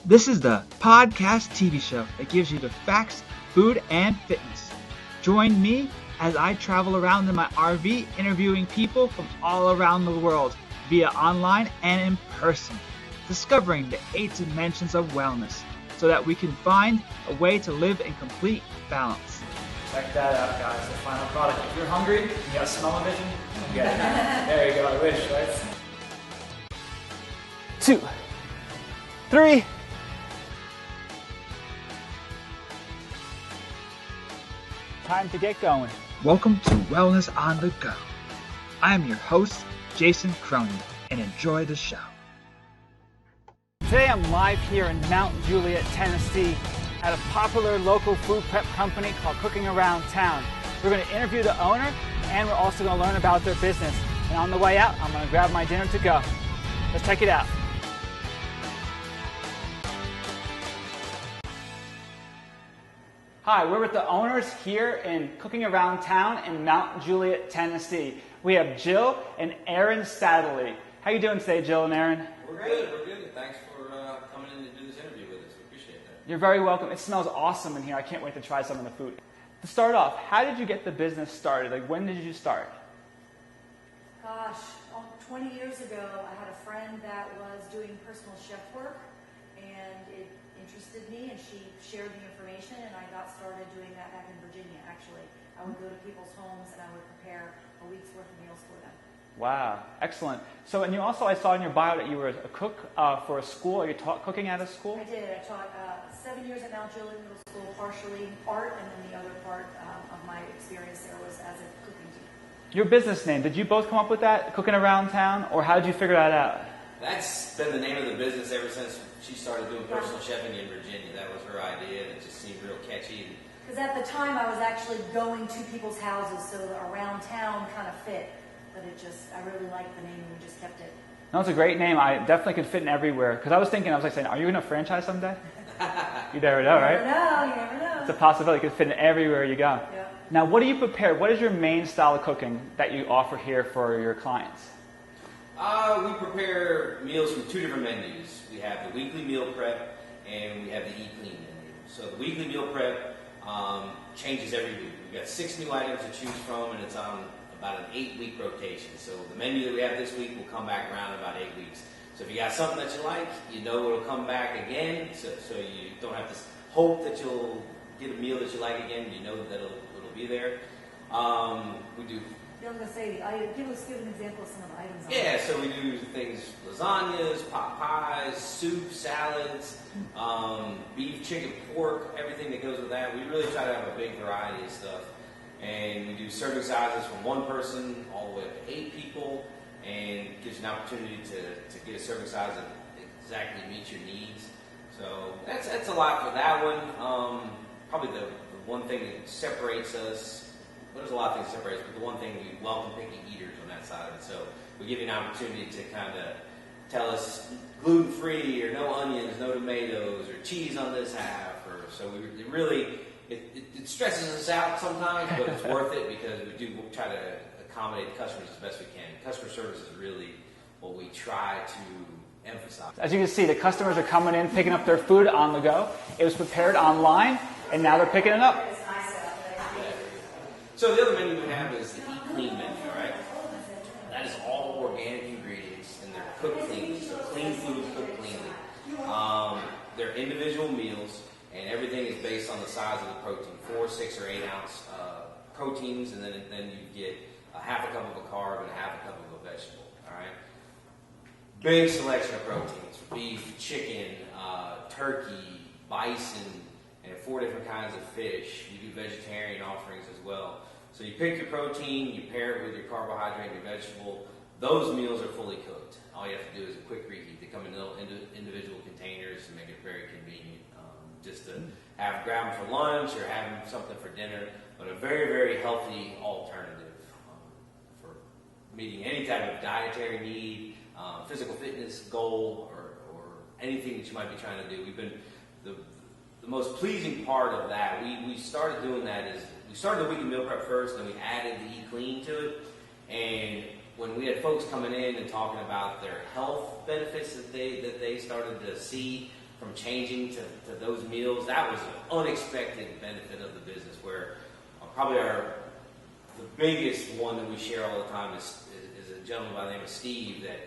This is the podcast TV show that gives you the facts, food, and fitness. Join me as I travel around in my RV interviewing people from all around the world via online and in person, discovering the 8 dimensions of wellness so that we can find a way to live in complete balance. Check that out, guys, the final product. If you're hungry, you got smell-o-vision, get it. There you go, I wish, right? 2, 3. Time to get going. Welcome to Wellness on the Go. I am your host, Jason Cronan, and enjoy the show. Today I'm live here in Mount Juliet, Tennessee, at a popular local food prep company called Cooking Around Town. We're going to interview the owner, and we're also going to learn about their business. And on the way out, I'm going to grab my dinner to go. Let's check it out. Hi, we're with the owners here in Cooking Around Town in Mount Juliet, Tennessee. We have Jill and Aaron Satterlee. How are you doing today, Jill and Aaron? We're good. Thanks for coming in to do this interview with us. We appreciate that. You're very welcome. It smells awesome in here. I can't wait to try some of the food. To start off, how did you get the business started? Like, when did you start? Gosh, 20 years ago, I had a friend that was doing personal chef work, and it interested me, and she shared the information, and I got started doing that back in Virginia, actually. I would go to people's homes, and I would prepare a week's worth of meals for them. Wow, excellent. So, and you also, I saw in your bio that you were a cook for a school. Are you taught cooking at a school? I did. I taught 7 years at Mount Juliet Middle School, partially art, and then the other part of my experience there was as a cooking teacher. Your business name, did you both come up with that, Cooking Around Town, or how did you figure that out? That's been the name of the business ever since she started doing personal chefing in Virginia. That was her idea, and it just seemed real catchy. Because at the time, I was actually going to people's houses, so the around town kind of fit. But I really liked the name, and we just kept it. No, it's a great name. I definitely could fit in everywhere. Because I was saying, are you going to franchise someday? You never know, right? You never know. It's a possibility. You could fit in everywhere you go. Yeah. Now, what do you prepare? What is your main style of cooking that you offer here for your clients? We prepare meals from 2 different menus. We have the weekly meal prep, and we have the Eat Clean menu. So the weekly meal prep changes every week. We've got 6 new items to choose from, and it's on about an 8-week rotation. So the menu that we have this week will come back around in about 8 weeks. So if you got something that you like, you know it'll come back again, so you don't have to hope that you'll get a meal that you like again. You know that it'll be there. We do. I was going to say, give an example of some of the items. Yeah, so we do things, lasagnas, pot pies, soup, salads, beef, chicken, pork, everything that goes with that. We really try to have a big variety of stuff. And we do serving sizes from 1 person all the way up to 8 people, and gives you an opportunity to get a serving size that exactly meets your needs. So that's a lot for that one. Probably the one thing that separates us. Well, there's a lot of things that separate us, but the one thing, we welcome picky eaters on that side of it. So we give you an opportunity to kind of tell us gluten-free, or no onions, no tomatoes, or cheese on this half. It stresses us out sometimes, but it's worth it because we do try to accommodate customers as best we can. Customer service is really what we try to emphasize. As you can see, the customers are coming in, picking up their food on the go. It was prepared online, and now they're picking it up. So the other menu we have is the Eat Clean menu, right? That is all organic ingredients, and they're cooked cleanly. So clean food cooked cleanly. They're individual meals, and everything is based on the size of the protein, 4, 6, or 8 ounce proteins, and then you get a half a cup of a carb and a half a cup of a vegetable. All right. Big selection of proteins: beef, chicken, turkey, bison, and 4 different kinds of fish. We do vegetarian offerings as well. So you pick your protein, you pair it with your carbohydrate and your vegetable. Those meals are fully cooked. All you have to do is a quick reheat. They come in little individual containers and make it very convenient, just to grab them for lunch or have them something for dinner. But a very, very healthy alternative for meeting any type of dietary need, physical fitness goal, or anything that you might be trying to do. We've been the most pleasing part of that. We started doing that is we started the weekly meal prep first, then we added the Eat Clean to it, and when we had folks coming in and talking about their health benefits that they started to see from changing to those meals, that was an unexpected benefit of the business. Where probably the biggest one that we share all the time is a gentleman by the name of Steve that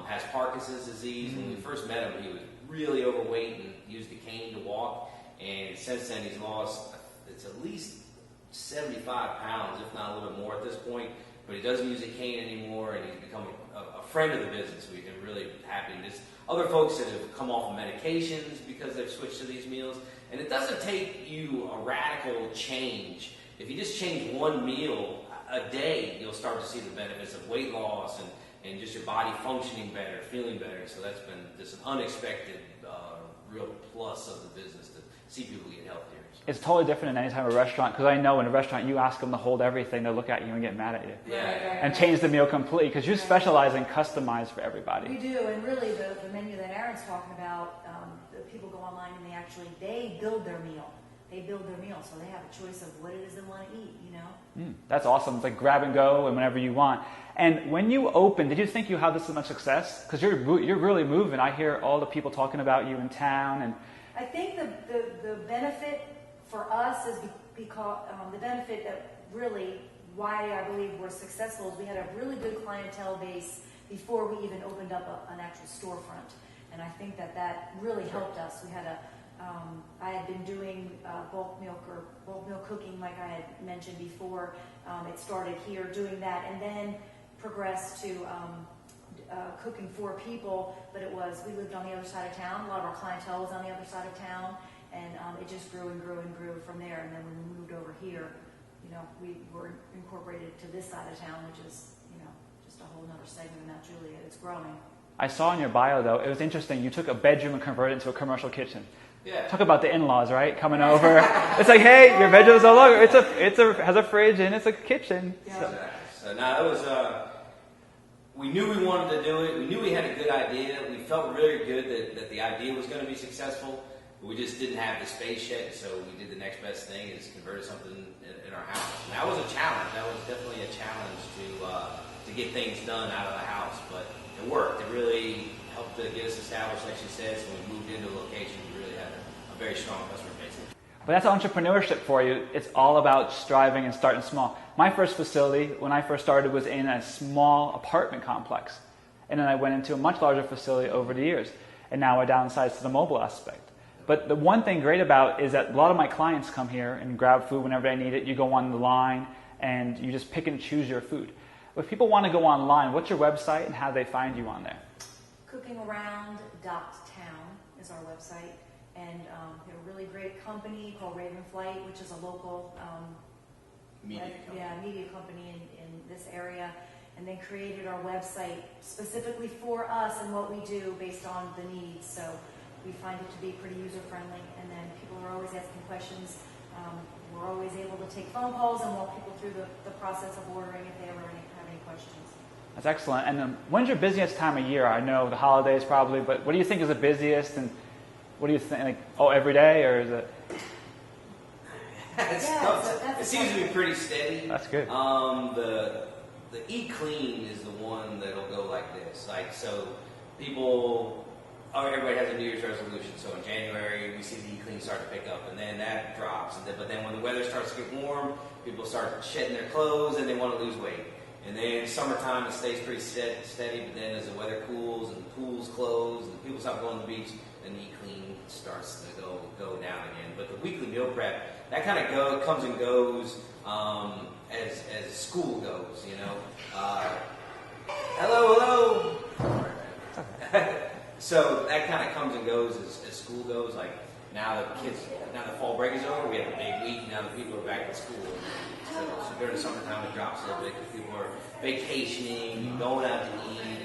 has Parkinson's disease. When we first met him, he was really overweight and used a cane to walk. And since then, he's lost, it's at least 75 pounds, if not a little bit more at this point. But he doesn't use a cane anymore, and he's become a friend of the business. We've been really happy. And there's other folks that have come off of medications because they've switched to these meals. And it doesn't take you a radical change. If you just change one meal a day, you'll start to see the benefits of weight loss and just your body functioning better, feeling better. So that's been just an unexpected real plus of the business to see people get healthier. So. It's totally different in any type of restaurant, because I know in a restaurant you ask them to hold everything, they'll look at you and get mad at you. Yeah. And change the meal completely, because you specialize in customized for everybody. We do, and really the menu that Aaron's talking about, the people go online and they build their meal. They build their meal, so they have a choice of what it is they want to eat, you know? That's awesome. It's like grab and go and whenever you want. And when you opened, did you think you had this much success? Because you're really moving. I hear all the people talking about you in town. And I think the benefit for us is because the benefit that really why I believe we're successful is we had a really good clientele base before we even opened up an actual storefront. And I think that really helped us. We had I had been doing bulk milk cooking, like I had mentioned before. It started here doing that, and then progressed to cooking for people. But we lived on the other side of town. A lot of our clientele was on the other side of town, and it just grew and grew and grew from there. And then when we moved over here, you know, we were incorporated to this side of town, which is, you know, just a whole other segment of Mount Juliet. It's growing. I saw in your bio, though, it was interesting. You took a bedroom and converted it into a commercial kitchen. Yeah. Talk about the in-laws, right? Coming over. It's like, hey, your bedroom's no longer. Has a fridge and it's a kitchen. Yeah. So. Exactly. So now it was. We knew we wanted to do it. We knew we had a good idea. We felt really good that the idea was going to be successful. But we just didn't have the space yet, so we did the next best thing is converted something in our house. And that was a challenge. That was definitely a challenge to get things done out of the house, but it worked. It really helped to get us established, like she said. So when we moved into a location, we really had a very strong customer base. But that's entrepreneurship for you. It's all about striving and starting small. My first facility, when I first started, was in a small apartment complex. And then I went into a much larger facility over the years. And now I downsized to the mobile aspect. But the one thing great about is that a lot of my clients come here and grab food whenever they need it. You go on the line and you just pick and choose your food. If people want to go online, what's your website and how do they find you on there? Cookingaround.town is our website. And we have a really great company called Raven Flight, which is a local media company in this area. And they created our website specifically for us and what we do based on the needs. So we find it to be pretty user-friendly. And then people are always asking questions. We're always able to take phone calls and walk people through the process of ordering if they ever have any questions. That's excellent. And when's your busiest time of year? I know the holidays probably, but what do you think is the busiest? And what do you think? Like, every day, or is it? It seems to be pretty steady. That's good. The Eat Clean is the one that'll go like this. Like, so people, everybody has a New Year's resolution. So in January, we see the Eat Clean start to pick up, and then that drops. But then when the weather starts to get warm, people start shedding their clothes and they want to lose weight. And then summertime, it stays pretty steady. But then as the weather cools and the pools close and people stop going to the beach, then the Eat Clean starts to go down again. But the weekly meal prep, that kind of comes and goes as school goes, you know. Hello. So that kind of comes and goes as school goes. Like now the fall break is over, we have a big week. Now the people are back at school. So during the summertime it drops a little bit because people are vacationing, going out to eat,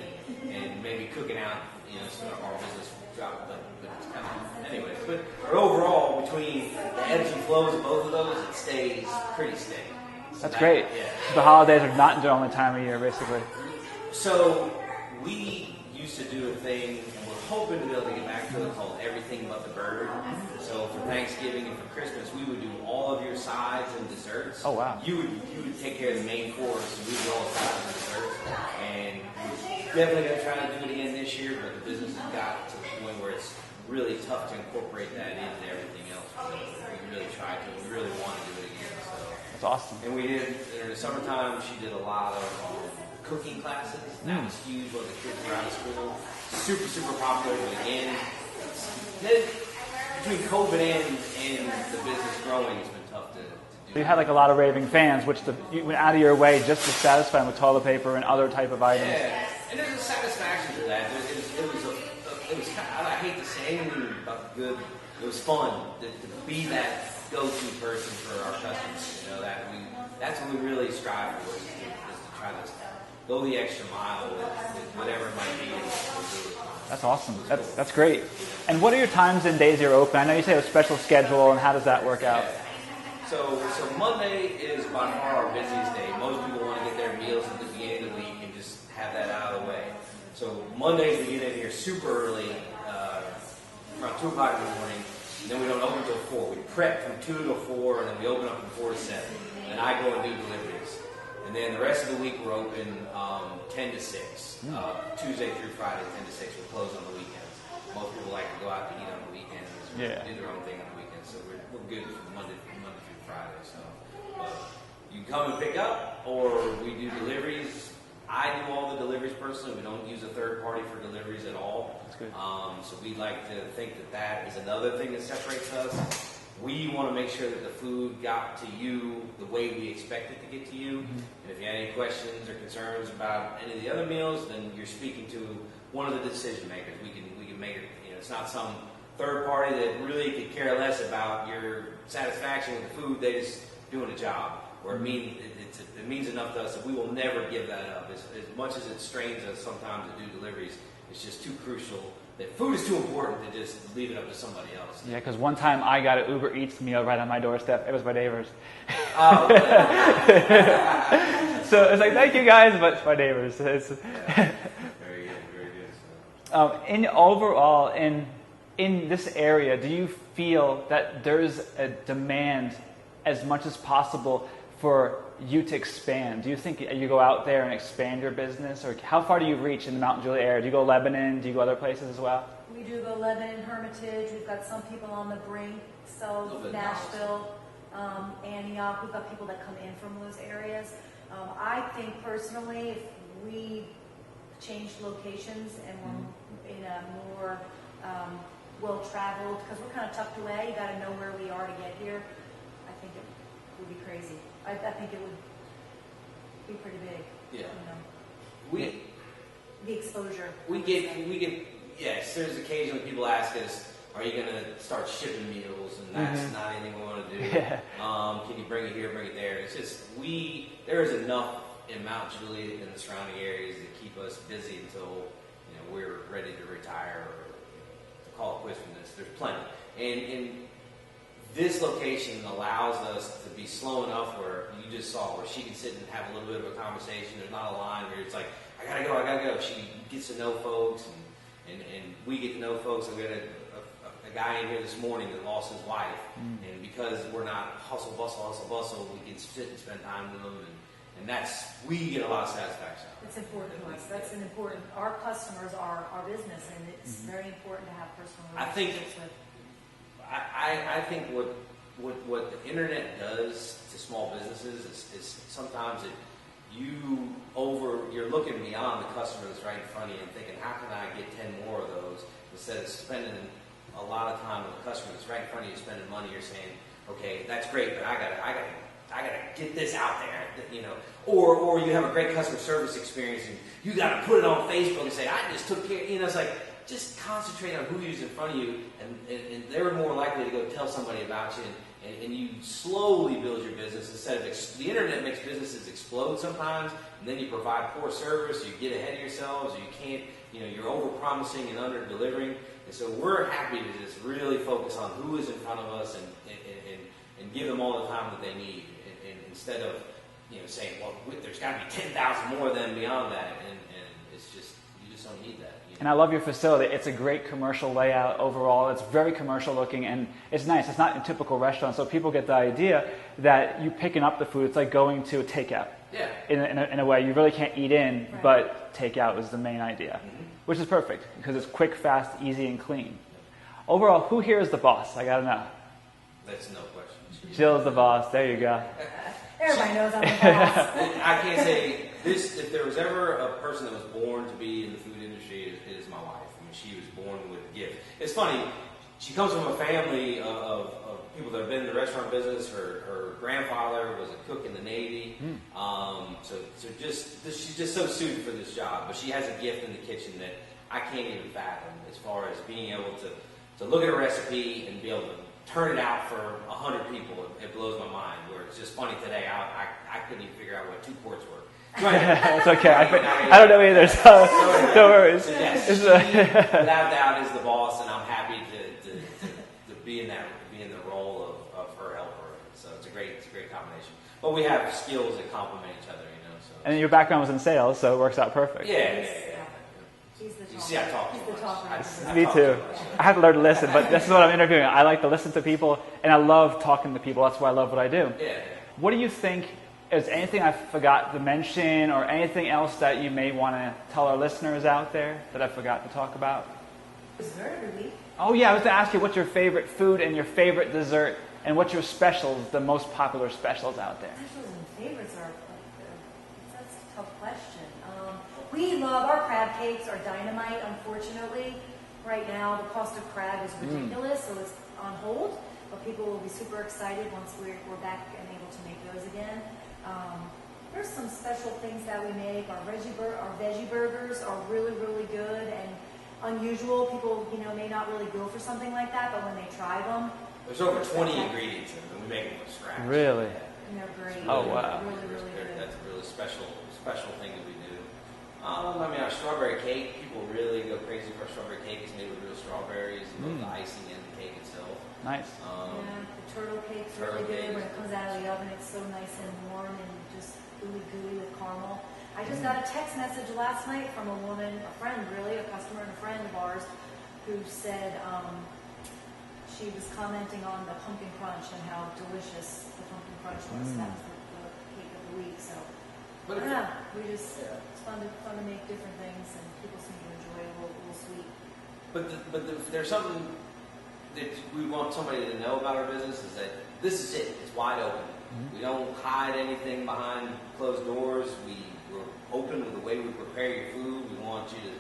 and maybe cooking out. You know, so our business dropped, but it's kind of anyway. But overall, between the ebbs and flows of both of those, it stays pretty steady. So that's great. Yeah. The holidays are not the only time of year, basically. So we used to do a thing, and we're hoping to be able to get back to it, called Everything But the Burger. So for Thanksgiving and for Christmas, we would do all of your sides and desserts. Oh, wow. You would take care of the main course, and we would do all the sides and desserts. And we're definitely going to try to do it again this year, but the business has got to the point where it's really tough to incorporate that into everything else. We really tried to. We really want to do it again. So that's awesome. And we did in the summertime. She did a lot of cooking classes. That was huge when the kids were out of school. Super, super popular. But again, between COVID and the business growing, it's been tough to do. You had like a lot of raving fans, which you went out of your way just to satisfy them with toilet paper and other type of items. Yeah, and there's a satisfaction to that. It was kind of, I hate to say anything about the good. It was fun to be that go-to person for our customers. You know, that's what we really strive for, is to try to go the extra mile with whatever it might be. That's awesome. That's great. And what are your times and days you're open? I know you say a special schedule, and how does that work out? Yeah. So Monday is by far our busiest day. Most people want to get their meals at the beginning of the week and just have that out of the way. So Mondays we get in here super early, around 2 o'clock in the morning, and then we don't open until 4. We prep from 2 to 4, and then we open up from 4 to 7. And I go and do deliveries. And then the rest of the week we're open 10 to 6. Tuesday through Friday, 10 to 6. We're closed on the weekends. Most people like to go out to eat on the weekends, do their own thing on the weekends. So we're good from Monday through Friday. So you can come and pick up, or we do deliveries. I do all the deliveries personally. We don't use a third party for deliveries at all. That's good. So we like to think that is another thing that separates us. We want to make sure that the food got to you the way we expect it to get to you. And if you have any questions or concerns about any of the other meals, then you're speaking to one of the decision makers. We can make it. You know, it's not some third party that really could care less about your satisfaction with the food. They just doing a job. Or it means enough to us that we will never give that up. As much as it strains us sometimes to do deliveries, it's just too crucial. That food is too important to just leave it up to somebody else. Yeah, because one time I got an Uber Eats meal right on my doorstep. It was my neighbors. Oh. So it's like, thank you guys, but my neighbors. Very good, very good. So. Overall, in this area, do you feel that there's a demand as much as possible for you to expand? Do you think you go out there and expand your business, or how far do you reach in the Mount Juliet area? Do you go Lebanon? Do you go other places as well? We do go Lebanon, Hermitage. We've got some people on the brink, so Nashville, Antioch. We've got people that come in from those areas. I think personally, if we change locations and we're in a more well-traveled, because we're kind of tucked away, you got to know where we are to get here. I think it would be crazy. I think it would be pretty big. Yeah. You know. The exposure. We get. Yes, there's occasionally people ask us, "Are you going to start shipping meals?" And that's not anything we want to do. Yeah. Can you bring it here, bring it there? It's just there is enough in Mount Juliet and the surrounding areas to keep us busy until we're ready to retire or to call it quits from this. There's plenty, and this location allows us to be slow enough where you just saw where she can sit and have a little bit of a conversation. There's not a line where it's like, I gotta go. She gets to know folks, and we get to know folks. We got a guy in here this morning that lost his wife, and because we're not hustle bustle, we can sit and spend time with them, and we get a lot of satisfaction. It's important to us. That's an important. Our customers are our business, and it's very important to have personal relationships with. I think what the internet does to small businesses is sometimes you're looking beyond the customer that's right in front of you and thinking, how can I get 10 more of those, instead of spending a lot of time with the customer that's right in front of you spending money. You're saying, okay, that's great, but I gotta get this out there, or you have a great customer service experience and you gotta put it on Facebook and say, I just took care. It's like, just concentrate on who's in front of you, and they're more likely to go tell somebody about you, and you slowly build your business instead of the internet makes businesses explode sometimes, and then you provide poor service, you get ahead of yourselves, or you can't, you're over-promising and under-delivering, and so we're happy to just really focus on who is in front of us and give them all the time that they need, and instead of saying, well, there's got to be 10,000 more of them beyond that, and it's just, you just don't need that. And I love your facility. It's a great commercial layout overall. It's very commercial looking, and it's nice. It's not a typical restaurant, so people get the idea that you picking up the food, it's like going to a takeout. Yeah. In a way, you really can't eat in, but takeout is the main idea, which is perfect because it's quick, fast, easy, and clean. Overall, who here is the boss? I got to know. That's no question. Jill's the boss. There you go. Everybody knows I'm the boss. I can't say this. If there was ever a person that was born to be in the food industry, it is my wife. I mean, she was born with a gift. It's funny. She comes from a family of people that have been in the restaurant business. Her grandfather was a cook in the Navy. So she's just so suited for this job. But she has a gift in the kitchen that I can't even fathom, as far as being able to look at a recipe and be able to turn it out for 100 people. It blows my mind. Where it's just funny today, I couldn't even figure out what 2 quarts were. It's okay. I don't know either, so no worries. So yes, she, without doubt, is the boss, and I'm happy to be in the role of her helper. So it's a great combination. But we have skills that complement each other, you know. So. And your background was in sales, so it works out perfect. Yeah. He's the talker. You see, I talk too He's the much. talker. Me too. I have to learn to listen, but this is what I'm interviewing. I like to listen to people, and I love talking to people. That's why I love what I do. Yeah. What do you think? Is anything I forgot to mention, or anything else that you may want to tell our listeners out there that I forgot to talk about? Dessert every week. Oh yeah, I was going to ask you what's your favorite food and your favorite dessert, and what's your specials, the most popular specials out there. Specials and favorites are that's a tough question. We love our crab cakes are dynamite. Unfortunately, right now the cost of crab is ridiculous, so it's on hold. But people will be super excited once we're back and able to make those again. There's some special things that we make. Our veggie burgers are really, really good and unusual. People, may not really go for something like that, but when they try them, there's over 20 ingredients in them. We make them from scratch. Really? And they're great. Oh wow! Really, really good. That's a really special thing that we do. Our strawberry cake. People really go crazy for our strawberry cake. It's made with real strawberries, and the icing and the cake itself. Nice. The turtle cake's really good. When it comes out of the oven, it's so nice and warm and just gooey with caramel. I just got a text message last night from a woman, a friend really, a customer and a friend of ours, who said she was commenting on the pumpkin crunch and how delicious the pumpkin crunch was. That was the cake of the week. So, I don't know. It's fun to make different things, and people seem to enjoy a little sweet. But there's something that we want somebody to know about our business is that this is it. It's wide open. We don't hide anything behind closed doors. We're open with the way we prepare your food. We want you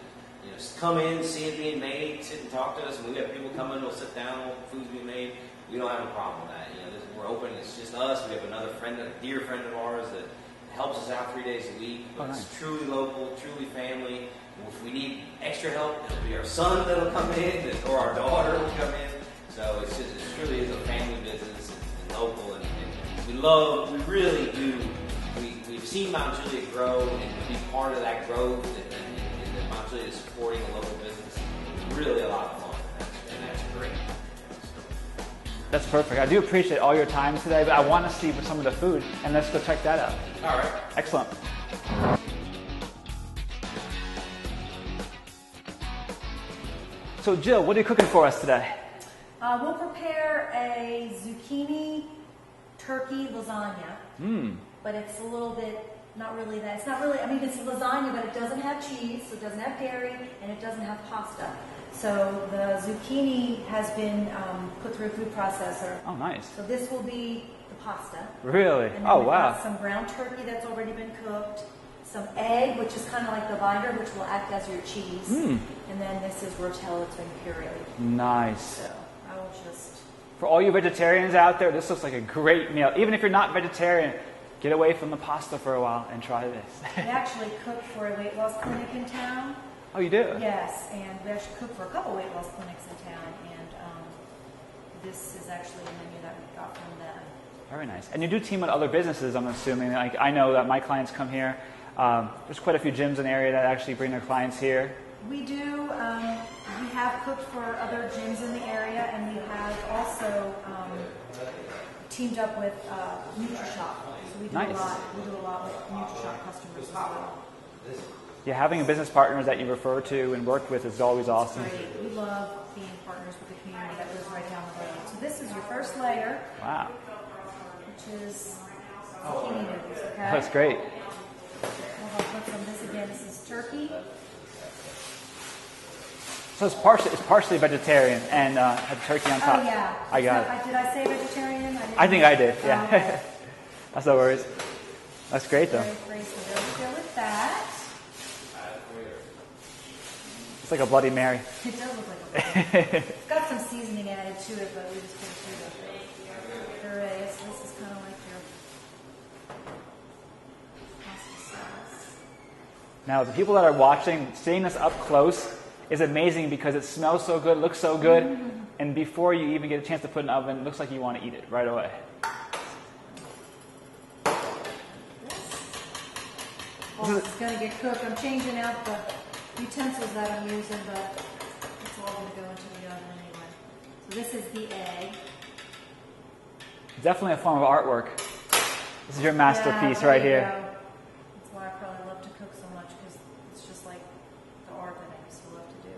to come in, see it being made, sit and talk to us. And we have people come in, they'll sit down, food's being made. We don't have a problem with that. We're open. It's just us. We have another friend, a dear friend of ours that helps us out 3 days a week. But it's truly local, truly family. If we need extra help, it'll be our son that'll come in, or our daughter will come in. So it truly is a family business and local, and we really do. We've seen Mount Juliet grow, and to be part of that growth, and that Mount Juliet is supporting a local business, is really a lot of fun, and that's great. That's perfect. I do appreciate all your time today, but I want to see some of the food, and let's go check that out. All right. Excellent. So Jill, what are you cooking for us today? We'll prepare a zucchini turkey lasagna, but it's a little bit, not really that. It's not really, it's lasagna, but it doesn't have cheese, so it doesn't have dairy, and it doesn't have pasta. So the zucchini has been put through a food processor. Oh, nice. So this will be the pasta. Really? And then Oh, we've wow. got some ground turkey that's already been cooked, some egg, which is kind of like the binder, which will act as your cheese. And then this is rotel that's been pureed. Nice. So I will just... For all you vegetarians out there, this looks like a great meal. Even if you're not vegetarian, get away from the pasta for a while and try this. We actually cook for a weight loss clinic in town. Oh, you do? Yes, and we actually cook for a couple weight loss clinics in town, and this is actually a menu that we got from them. Very nice. And you do team with other businesses, I'm assuming. Like, I know that my clients come here. There's quite a few gyms in the area that actually bring their clients here. We do. We have cooked for other gyms in the area, and we have also teamed up with NutriShop. So we do Nice. a lot. We do a lot with NutriShop customers as well. Yeah, having a business partners that you refer to and work with is always awesome. Great. We love being partners with the community that lives right down the road. So this is your first layer, Wow. which is zucchini noodles. Okay. That's great. We'll put some of this again. This is turkey. So it's partially vegetarian and has turkey on top. Oh yeah. I got it. Did I say vegetarian? I think I did. Yeah. Okay. That's no worries. That's great though. Very good with that. It's like a Bloody Mary. It does look like a Bloody Mary. It's got some seasoning added to it, but we just put it through the puree. So this is kind of like your pasta sauce. Now, the people that are watching, seeing this up close is amazing because it smells so good, looks so good, and before you even get a chance to put it in the oven, it looks like you want to eat it right away. Well, it's going to get cooked. I'm changing out the utensils that I'm using, but it's all going to go into the oven anyway. So this is the egg. Definitely a form of artwork. This is your masterpiece right here. That's why I probably love to cook so much, because it's just like the art that I used to love to do.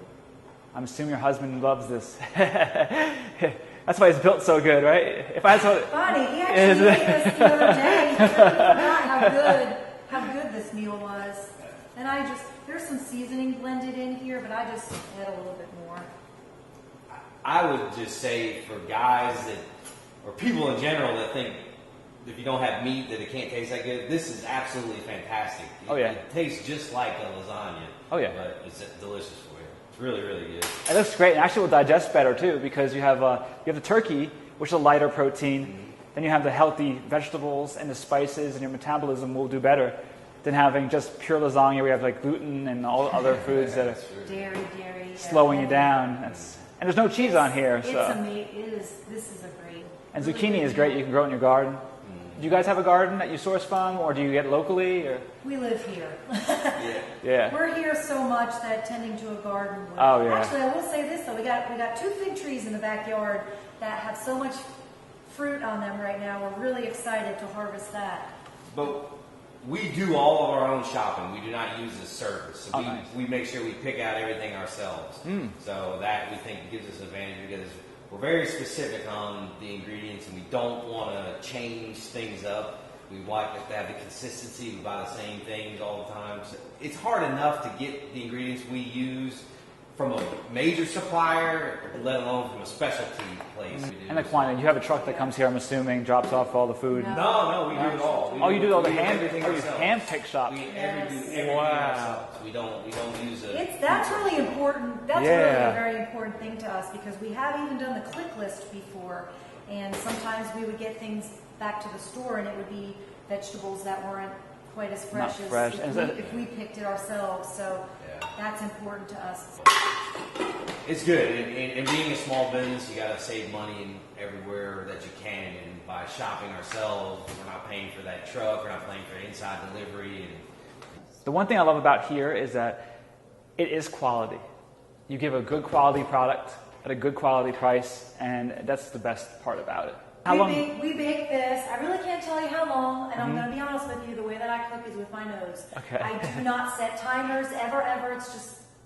I'm assuming your husband loves this. That's why it's built so good, right? If I told Funny, he actually ate this the other day. He forgot how good this meal was. And there's some seasoning blended in here, but I just add a little bit more. I would just say for guys or people in general that think if you don't have meat that it can't taste that good, this is absolutely fantastic. Oh yeah. It tastes just like a lasagna. Oh yeah. But it's delicious for you. It's really, really good. It looks great, and actually will digest better too, because you have the turkey, which is a lighter protein. Mm-hmm. Then you have the healthy vegetables and the spices, and your metabolism will do better than having just pure lasagna where you have like gluten and all other foods that are dairy, slowing you down. And there's no cheese on here. This is a great. And zucchini is great. You can grow it in your garden. Do you guys have a garden that you source from, or do you get it locally? Or? We live here. Yeah. We're here so much that tending to a garden. Oh yeah. Actually, I will say this though: we got 2 fig trees in the backyard that have so much fruit on them right now. We're really excited to harvest that. But we do all of our own shopping. We do not use a service. So we make sure we pick out everything ourselves. So that we think gives us an advantage because we're very specific on the ingredients and we don't want to change things up. We want to have the consistency. We buy the same things all the time. So it's hard enough to get the ingredients we use from a major supplier, let alone from a specialty place. And the quantity. You have a truck that comes here, I'm assuming, drops off all the food. No, we do it all. You do all the hand pick shop. We do everything ourselves. We don't use a. That's really important. That's really a very important thing to us because we have even done the click list before, and sometimes we would get things back to the store, and it would be vegetables that weren't quite as fresh if we picked it ourselves. So. That's important to us. It's good. And being a small business, you got to save money everywhere that you can. And by shopping ourselves, we're not paying for that truck. We're not paying for inside delivery. The one thing I love about here is that it is quality. You give a good quality product at a good quality price, and that's the best part about it. We bake this. I really can't tell you how long, and I'm going to be honest with you. The way that I cook is with my nose. Okay. I do not set timers ever.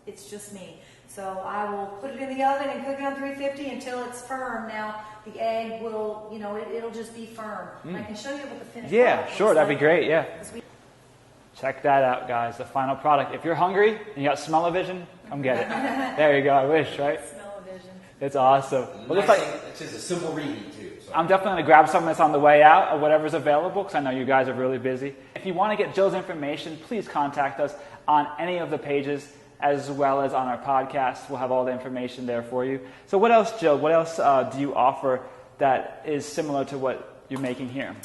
It's just me. So I will put it in the oven and cook it on 350 until it's firm. Now the egg will, it'll just be firm. And I can show you what the finished. Yeah, sure, that'd be great. Yeah. Check that out, guys. The final product. If you're hungry and you got smell-o-vision, come get it. There you go. I wish, right? Smell-o-vision. It's awesome. Well, it's just a simple reheat too. So. I'm definitely going to grab some of this on the way out or whatever's available because I know you guys are really busy. If you want to get Jill's information, please contact us on any of the pages as well as on our podcast. We'll have all the information there for you. So what else, Jill? What else do you offer that is similar to what you're making here?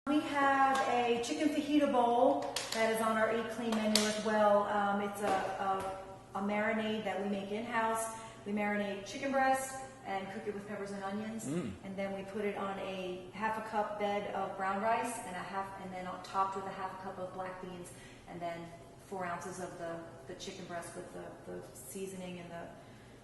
We have a chicken fajita bowl that is on our Eat Clean menu as well. It's a marinade that we make in-house. We marinate chicken breast and cook it with peppers and onions, and then we put it on a half a cup bed of brown rice and then topped with a half a cup of black beans, and then 4 ounces of the chicken breast with the seasoning and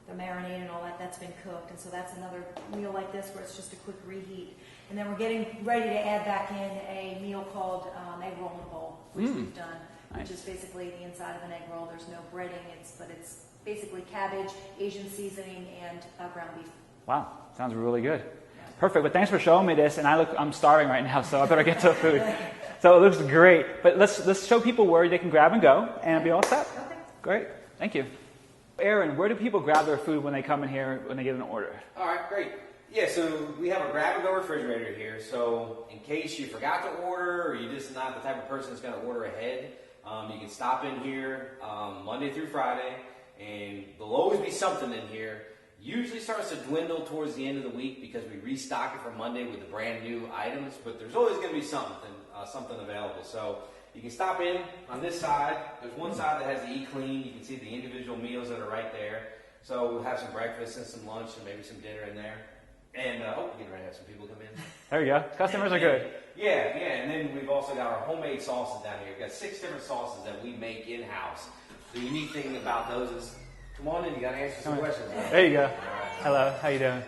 the marinade and all that. That's been cooked, and so that's another meal like this where it's just a quick reheat. And then we're getting ready to add back in a meal called egg roll and bowl, which we've done, which is basically the inside of an egg roll. There's no breading, but it's basically cabbage, Asian seasoning, and ground beef. Wow, sounds really good. Yeah. Perfect. But thanks for showing me this, and I'm starving right now, so I better get to the food. So it looks great. But let's show people where they can grab and go, and be all set. Okay. Great. Thank you. Aaron, where do people grab their food when they come in here when they get an order? All right, great. Yeah, so we have a grab-and-go refrigerator here. So in case you forgot to order or you're just not the type of person that's going to order ahead, you can stop in here Monday through Friday, and there'll always be something in here. Usually starts to dwindle towards the end of the week because we restock it for Monday with the brand new items, but there's always going to be something available. So you can stop in on this side. There's one side that has the eat-clean. You can see the individual meals that are right there. So we'll have some breakfast and some lunch and maybe some dinner in there. And we're getting ready to have some people come in. There you go. Customers are good. Yeah, and then we've also got our homemade sauces down here. We've got 6 different sauces that we make in-house. The unique thing about those is, come on in, you got to answer some questions. There you go. Hello, how you doing?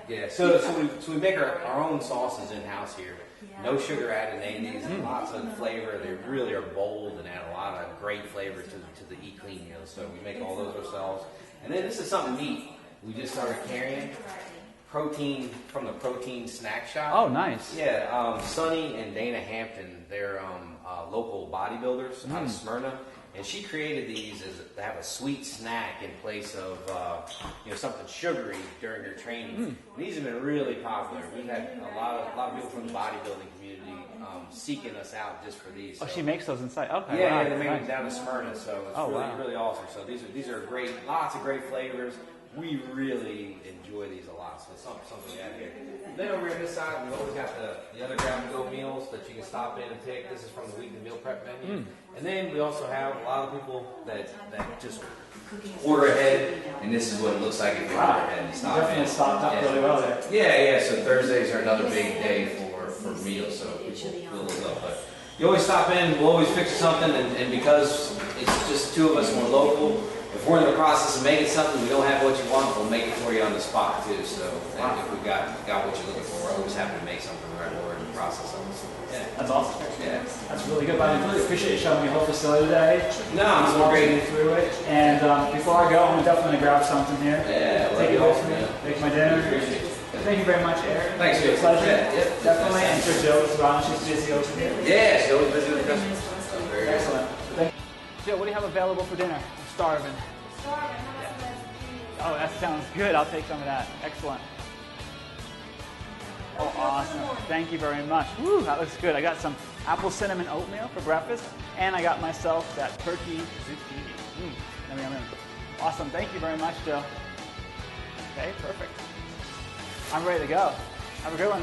Yeah, so we make our own sauces in-house here. No sugar added in any of these, lots of flavor. They really are bold and add a lot of great flavor to the Eat Clean meals. So we make all those ourselves. And then this is something neat. We just started carrying protein from the Protein Snack Shop. Oh, nice. Yeah, Sonny and Dana Hampton, they're local bodybuilders out of Smyrna. And she created these to have a sweet snack in place of something sugary during her training. And these have been really popular. We've had a lot of people from the bodybuilding community seeking us out just for these. So. Oh, she makes those inside. Okay. Yeah, wow. yeah, they make them down in Smyrna, so it's really awesome. So these are great, lots of great flavors. We really enjoy these a lot, so it's something we have here. Then over on this side, we've always got the other grab-and-go meals that you can stop in and take. This is from the weekly meal prep menu. And then we also have a lot of people that just order ahead, and this is what it looks like if you order ahead and stop in. Definitely stocked up really well there. Yeah, so Thursdays are another big day for meals, so people will look. But you always stop in, we'll always fix something, and because it's just 2 of us and we're local, if we're in the process of making something, we don't have what you want, we'll make it for you on the spot too. So if we got what you're looking for, we're always happy to make something right when we're in the process of it. So, yeah. That's awesome. Yeah. That's really good. But I really appreciate you showing me the whole facility today. No, I'm so great. Through it. And before I go, I'm definitely going to grab something here. Yeah, take it with me. Make my dinner. Thank you very much, Aaron. Thanks, It's a pleasure. Yeah, definitely. And for Jill as well. She's busy over here. Yeah, she's always busy with customers. Very excellent. Jill, what do you have available for dinner? I'm starving. Oh, that sounds good. I'll take some of that. Excellent. Oh, awesome. Thank you very much. Woo, that looks good. I got some apple cinnamon oatmeal for breakfast, and I got myself that turkey zucchini. Yummy, yummy. Awesome. Thank you very much, Jill. Okay, perfect. I'm ready to go. Have a good one.